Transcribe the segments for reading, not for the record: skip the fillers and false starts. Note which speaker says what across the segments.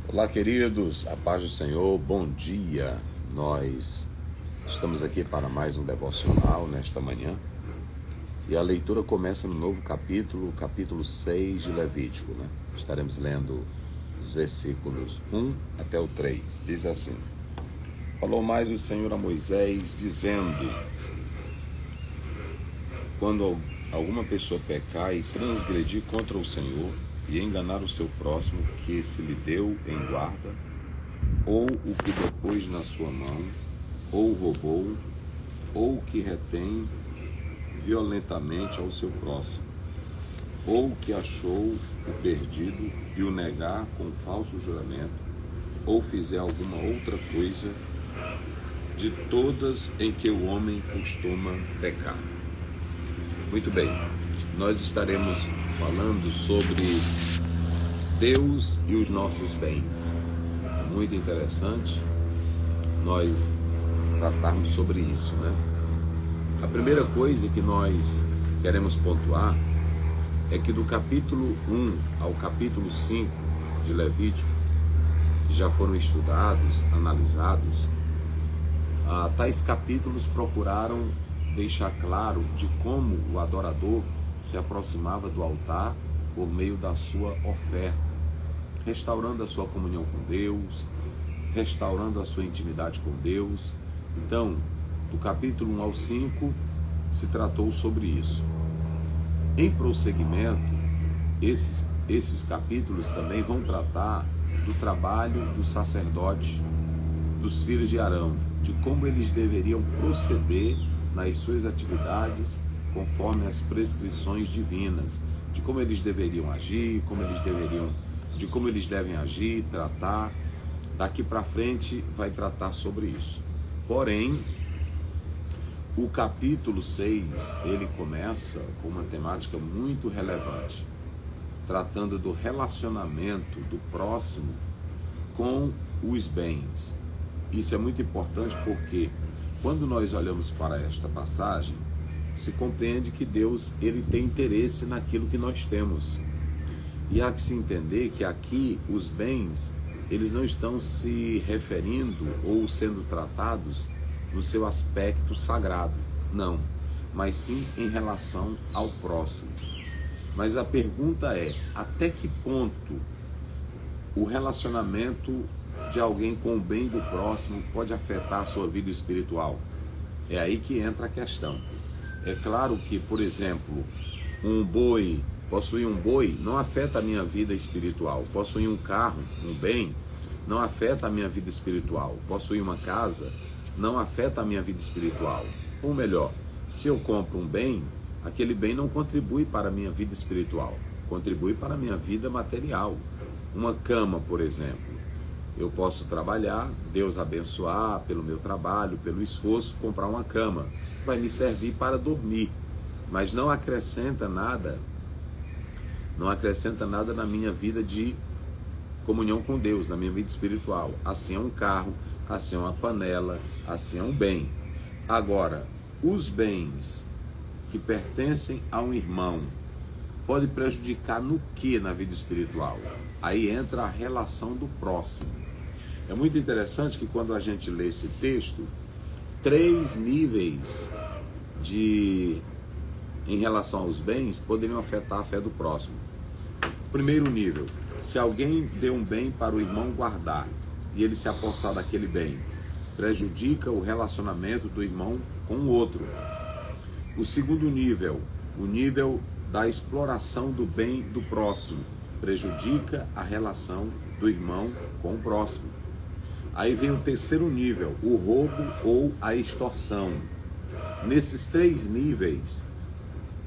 Speaker 1: Olá, queridos, a paz do Senhor, bom dia. Nós estamos aqui para mais um devocional nesta manhã e a leitura começa no novo capítulo, capítulo 6 de Levítico, Estaremos lendo os versículos 1 até o 3. Diz assim: Falou mais o Senhor a Moisés, dizendo: Quando alguma pessoa pecar e transgredir contra o Senhor e enganar o seu próximo que se lhe deu em guarda, ou o que depôs na sua mão, ou roubou, ou que retém violentamente ao seu próximo, ou que achou o perdido e o negar com falso juramento, ou fizer alguma outra coisa de todas em que o homem costuma pecar. Muito bem, nós estaremos falando sobre Deus e os nossos bens. É muito interessante nós tratarmos sobre isso, A primeira coisa que nós queremos pontuar é que do capítulo 1 ao capítulo 5 de Levítico, que já foram estudados, analisados, tais capítulos procuraram deixar claro de como o adorador se aproximava do altar por meio da sua oferta, restaurando a sua comunhão com Deus, restaurando a sua intimidade com Deus. Então, do capítulo 1 ao 5, se tratou sobre isso. Em prosseguimento, esses capítulos também vão tratar do trabalho do sacerdote, dos filhos de Arão, de como eles deveriam proceder nas suas atividades conforme as prescrições divinas, de como eles deveriam agir, de como eles devem agir, tratar. Daqui para frente vai tratar sobre isso. Porém, o capítulo 6, ele começa com uma temática muito relevante, tratando do relacionamento do próximo com os bens. Isso é muito importante porque quando nós olhamos para esta passagem, se compreende que Deus ele tem interesse naquilo que nós temos. E há que se entender que aqui os bens, eles não estão se referindo ou sendo tratados no seu aspecto sagrado, não, mas sim em relação ao próximo. Mas a pergunta é, até que ponto o relacionamento de alguém com o bem do próximo pode afetar a sua vida espiritual? É aí que entra a questão. É claro que, por exemplo, possuir um boi não afeta a minha vida espiritual. Possuir um carro, um bem, não afeta a minha vida espiritual. Possuir uma casa não afeta a minha vida espiritual. Ou melhor, se eu compro um bem, aquele bem não contribui para a minha vida espiritual, contribui para a minha vida material. Uma cama, por exemplo. Eu posso trabalhar, Deus abençoar pelo meu trabalho, pelo esforço, comprar uma cama. Vai me servir para dormir, mas não acrescenta nada na minha vida de comunhão com Deus, na minha vida espiritual. Assim é um carro, assim é uma panela, assim é um bem. Agora, os bens que pertencem a um irmão podem prejudicar no que na vida espiritual? Aí entra a relação do próximo. É muito interessante que quando a gente lê esse texto, 3 níveis em relação aos bens poderiam afetar a fé do próximo. Primeiro nível, se alguém deu um bem para o irmão guardar e ele se apossar daquele bem, prejudica o relacionamento do irmão com o outro. O segundo nível, o nível da exploração do bem do próximo, prejudica a relação do irmão com o próximo. Aí vem o terceiro nível, o roubo ou a extorsão. Nesses 3 níveis,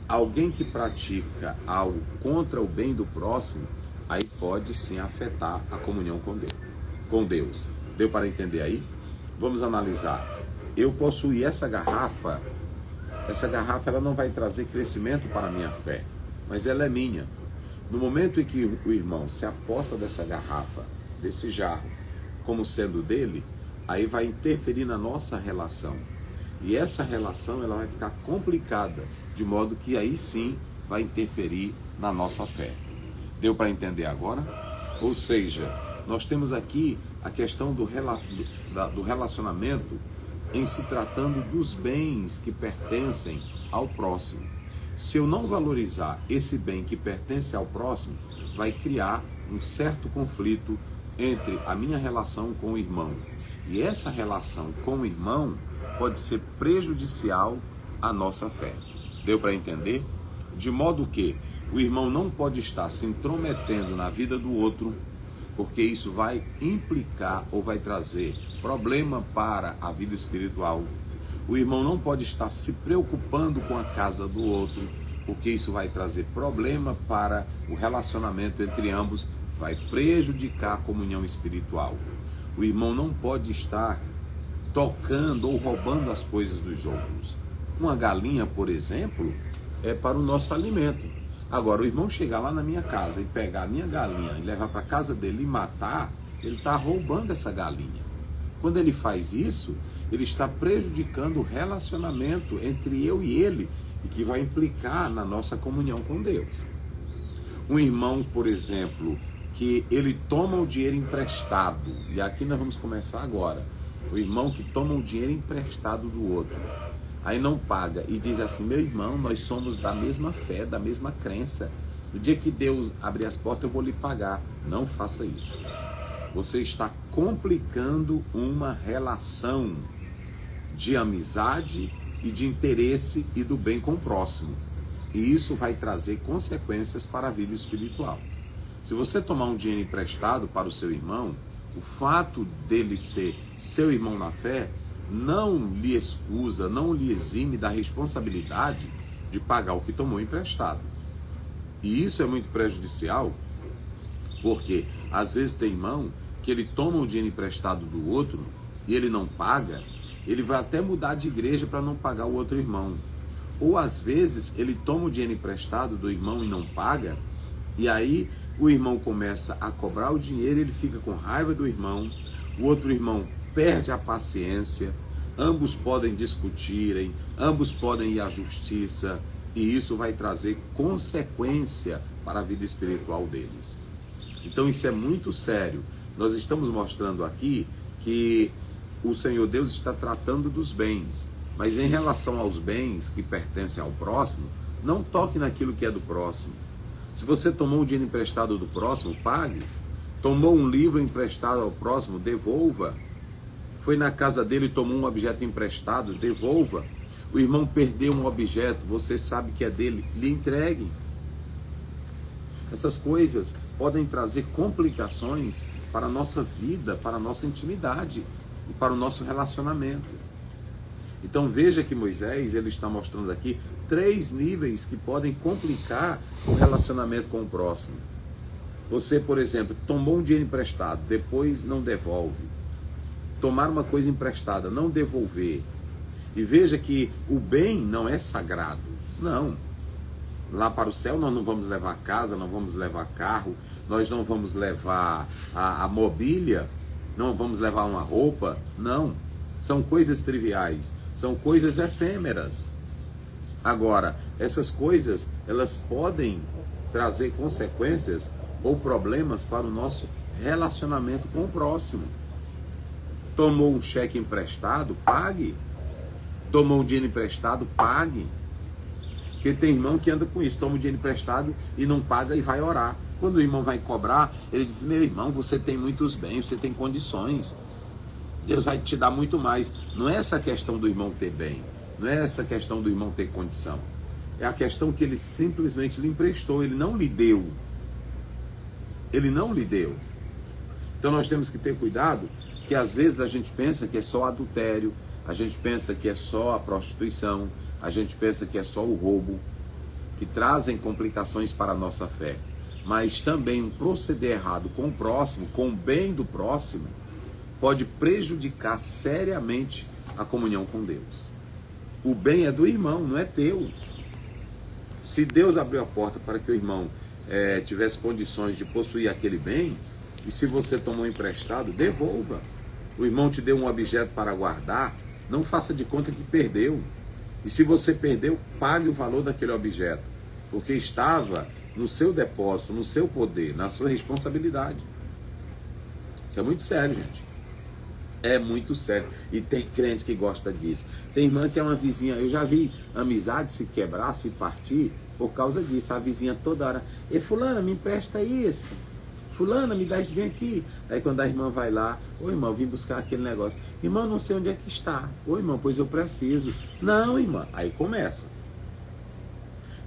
Speaker 1: alguém que pratica algo contra o bem do próximo, aí pode sim afetar a comunhão com Deus. Deu para entender aí? Vamos analisar. Eu possuir essa garrafa ela não vai trazer crescimento para a minha fé, mas ela é minha. No momento em que o irmão se aposta dessa garrafa, desse jarro, como sendo dele, aí vai interferir na nossa relação. E essa relação ela vai ficar complicada, de modo que aí sim vai interferir na nossa fé. Deu para entender agora? Ou seja, nós temos aqui a questão do relacionamento em se tratando dos bens que pertencem ao próximo. Se eu não valorizar esse bem que pertence ao próximo, vai criar um certo conflito entre a minha relação com o irmão. E essa relação com o irmão pode ser prejudicial à nossa fé. Deu para entender? De modo que o irmão não pode estar se intrometendo na vida do outro, porque isso vai implicar ou vai trazer problema para a vida espiritual. O irmão não pode estar se preocupando com a casa do outro, porque isso vai trazer problema para o relacionamento entre ambos, vai prejudicar a comunhão espiritual. O irmão não pode estar tocando ou roubando as coisas dos outros. Uma galinha, por exemplo, é para o nosso alimento. Agora, o irmão chegar lá na minha casa e pegar a minha galinha e levar para a casa dele e matar, ele está roubando essa galinha. Quando ele faz isso, ele está prejudicando o relacionamento entre eu e ele, e que vai implicar na nossa comunhão com Deus. Um irmão, por exemplo, que ele toma o dinheiro emprestado, e aqui nós vamos começar agora, o irmão que toma o dinheiro emprestado do outro, aí não paga e diz assim: meu irmão, nós somos da mesma fé, da mesma crença, no dia que Deus abrir as portas eu vou lhe pagar. Não faça isso. Você está complicando uma relação de amizade e de interesse e do bem com o próximo. E isso vai trazer consequências para a vida espiritual. Se você tomar um dinheiro emprestado para o seu irmão, o fato dele ser seu irmão na fé não lhe excusa, não lhe exime da responsabilidade de pagar o que tomou emprestado. E isso é muito prejudicial, porque às vezes tem irmão que ele toma o dinheiro emprestado do outro e ele não paga, ele vai até mudar de igreja para não pagar o outro irmão. Ou às vezes ele toma o dinheiro emprestado do irmão e não paga, e aí o irmão começa a cobrar o dinheiro, ele fica com raiva do irmão, o outro irmão perde a paciência, ambos podem discutirem, ambos podem ir à justiça, e isso vai trazer consequência para a vida espiritual deles. Então isso é muito sério. Nós estamos mostrando aqui que o Senhor Deus está tratando dos bens, mas em relação aos bens que pertencem ao próximo, não toque naquilo que é do próximo. Se você tomou um dinheiro emprestado do próximo, pague. Tomou um livro emprestado ao próximo, devolva. Foi na casa dele e tomou um objeto emprestado, devolva. O irmão perdeu um objeto, você sabe que é dele, lhe entregue. Essas coisas podem trazer complicações para a nossa vida, para a nossa intimidade e para o nosso relacionamento. Então veja que Moisés, ele está mostrando aqui 3 níveis que podem complicar o relacionamento com o próximo. Você, por exemplo, tomou um dinheiro emprestado, depois não devolve. Tomar uma coisa emprestada, não devolver. E veja que o bem não é sagrado. Não. Lá para o céu nós não vamos levar casa, não vamos levar carro, nós não vamos levar a mobília, não vamos levar uma roupa. Não. São coisas triviais, são coisas efêmeras. Agora, essas coisas, elas podem trazer consequências ou problemas para o nosso relacionamento com o próximo. Tomou um cheque emprestado, pague. Tomou um dinheiro emprestado, pague. Porque tem irmão que anda com isso, toma o dinheiro emprestado e não paga e vai orar. Quando o irmão vai cobrar, ele diz: meu irmão, você tem muitos bens, você tem condições. Deus vai te dar muito mais. Não é essa questão do irmão ter bem, não é essa questão do irmão ter condição. É a questão que ele simplesmente lhe emprestou, ele não lhe deu. Ele não lhe deu. Então nós temos que ter cuidado, que às vezes a gente pensa que é só adultério, a gente pensa que é só a prostituição, a gente pensa que é só o roubo, que trazem complicações para a nossa fé. Mas também um proceder errado com o próximo, com o bem do próximo, pode prejudicar seriamente a comunhão com Deus. O bem é do irmão, não é teu. Se Deus abriu a porta para que o irmão tivesse condições de possuir aquele bem, e se você tomou emprestado, devolva. O irmão te deu um objeto para guardar, não faça de conta que perdeu. E se você perdeu, pague o valor daquele objeto, porque estava no seu depósito, no seu poder, na sua responsabilidade. Isso é muito sério, gente. É muito sério. E tem crente que gosta disso. Tem irmã que é uma vizinha. Eu já vi amizade se quebrar, se partir por causa disso. A vizinha toda hora: e fulana, me empresta isso. Fulana, me dá isso bem aqui. Aí quando a irmã vai lá: ô irmão, vim buscar aquele negócio. Irmão, não sei onde é que está. Ô irmão, pois eu preciso. Não, irmã. Aí começa.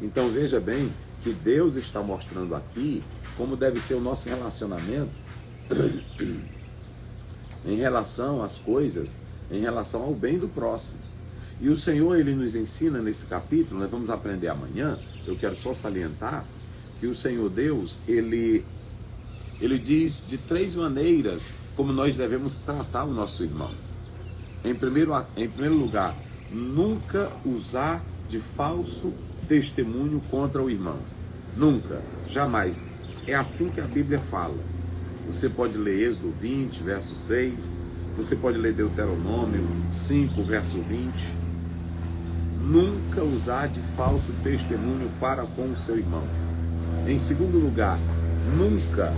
Speaker 1: Então veja bem que Deus está mostrando aqui como deve ser o nosso relacionamento em relação às coisas, em relação ao bem do próximo. E o Senhor, Ele nos ensina nesse capítulo, nós vamos aprender amanhã. Eu quero só salientar que o Senhor Deus, Ele diz de 3 maneiras como nós devemos tratar o nosso irmão. Em primeiro lugar, nunca usar de falso testemunho contra o irmão. Nunca, jamais. É assim que a Bíblia fala. Você pode ler Êxodo 20, verso 6. Você pode ler Deuteronômio 5, verso 20. Nunca usar de falso testemunho para com o seu irmão. Em segundo lugar, nunca,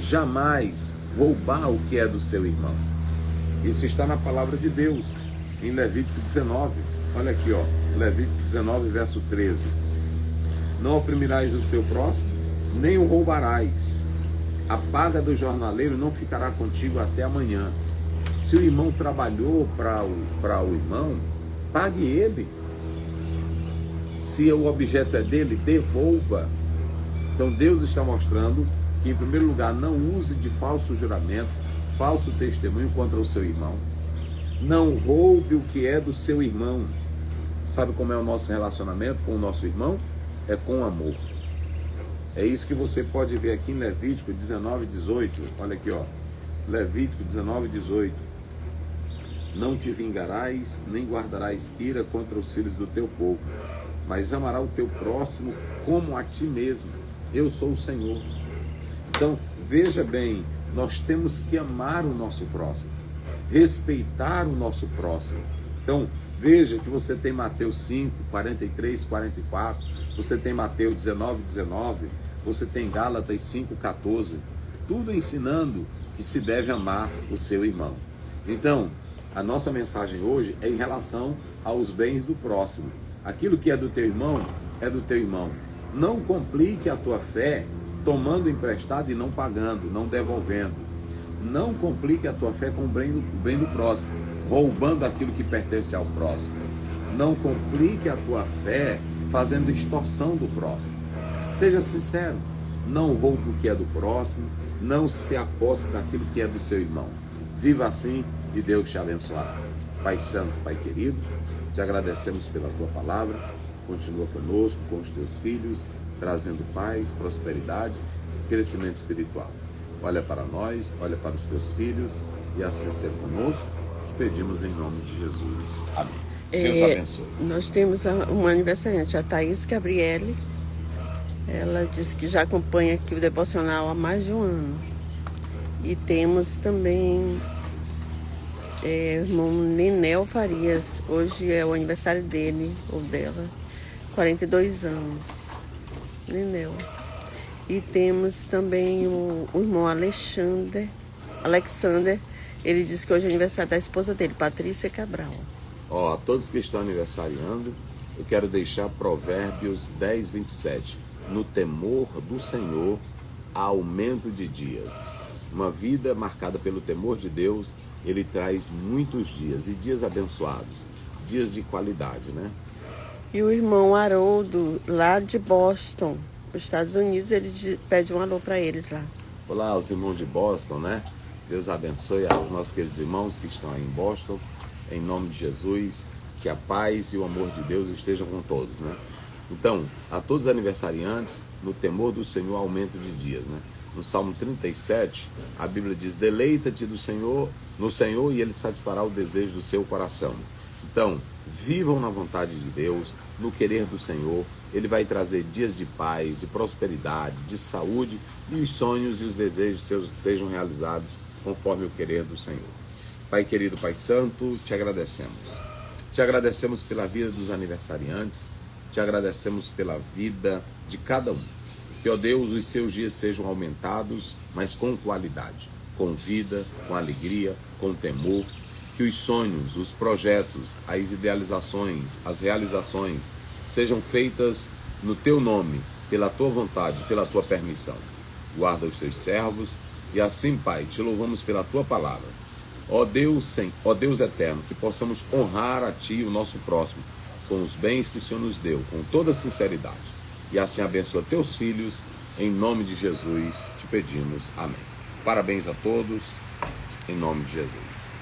Speaker 1: jamais roubar o que é do seu irmão. Isso está na palavra de Deus, em Levítico 19. Olha aqui, ó, Levítico 19, verso 13. Não oprimirás o teu próximo, nem o roubarás. A paga do jornaleiro não ficará contigo até amanhã. Se o irmão trabalhou para o irmão, pague ele. Se o objeto é dele, devolva. Então Deus está mostrando que, em primeiro lugar, não use de falso juramento, falso testemunho contra o seu irmão. Não roube o que é do seu irmão. Sabe como é o nosso relacionamento com o nosso irmão? É com amor. É isso que você pode ver aqui em Levítico 19, 18. Olha aqui, ó. Levítico 19, 18. Não te vingarás, nem guardarás ira contra os filhos do teu povo, mas amará o teu próximo como a ti mesmo. Eu sou o Senhor. Então, veja bem, nós temos que amar o nosso próximo, respeitar o nosso próximo. Então, veja que você tem Mateus 5, 43, 44, você tem Mateus 19, 19, você tem Gálatas 5, 14, tudo ensinando que se deve amar o seu irmão. Então, a nossa mensagem hoje é em relação aos bens do próximo. Aquilo que é do teu irmão, é do teu irmão. Não complique a tua fé tomando emprestado e não pagando, não devolvendo. Não complique a tua fé com o bem do próximo, roubando aquilo que pertence ao próximo. Não complique a tua fé fazendo extorsão do próximo. Seja sincero, não roube o que é do próximo, não se aposte daquilo que é do seu irmão. Viva assim e Deus te abençoará. Pai Santo, Pai querido, te agradecemos pela tua palavra. Continua conosco, com os teus filhos, trazendo paz, prosperidade, crescimento espiritual. Olha para nós, olha para os teus filhos e assim ser conosco. Te pedimos em nome de Jesus. Amém. Deus abençoe.
Speaker 2: Nós temos uma aniversariante, a Thaís Gabriele. Ela disse que já acompanha aqui o devocional há mais de um ano. E temos também o irmão Nenel Farias. Hoje é o aniversário dele ou dela, 42 anos. Nenel. E temos também o irmão Alexander. Ele disse que hoje é aniversário da esposa dele, Patrícia Cabral.
Speaker 1: Ó, a todos que estão aniversariando, eu quero deixar Provérbios 10, 27. No temor do Senhor há aumento de dias. Uma vida marcada pelo temor de Deus, Ele traz muitos dias, e dias abençoados, dias de qualidade, né?
Speaker 2: E o irmão Haroldo, lá de Boston, nos Estados Unidos, ele pede um alô para eles lá.
Speaker 1: Olá, os irmãos de Boston, né? Deus abençoe aos nossos queridos irmãos que estão aí em Boston. Em nome de Jesus, que a paz e o amor de Deus estejam com todos, né? Então, a todos os aniversariantes, no temor do Senhor, aumento de dias, né? No Salmo 37, a Bíblia diz: deleita-te no Senhor e Ele satisfará o desejo do seu coração. Então, vivam na vontade de Deus, no querer do Senhor. Ele vai trazer dias de paz, de prosperidade, de saúde, e os sonhos e os desejos seus sejam realizados conforme o querer do Senhor. Pai querido, Pai Santo, te agradecemos. Te agradecemos pela vida dos aniversariantes, te agradecemos pela vida de cada um. Que, ó Deus, os seus dias sejam aumentados, mas com qualidade. com vida, com alegria, com temor, que os sonhos, os projetos, as idealizações, as realizações sejam feitas no teu nome, pela tua vontade, pela tua permissão. Guarda os teus servos e assim, Pai, te louvamos pela tua palavra. Ó Deus eterno, que possamos honrar a ti e o nosso próximo com os bens que o Senhor nos deu, com toda sinceridade. E assim abençoa teus filhos, em nome de Jesus te pedimos. Amém. Parabéns a todos, em nome de Jesus.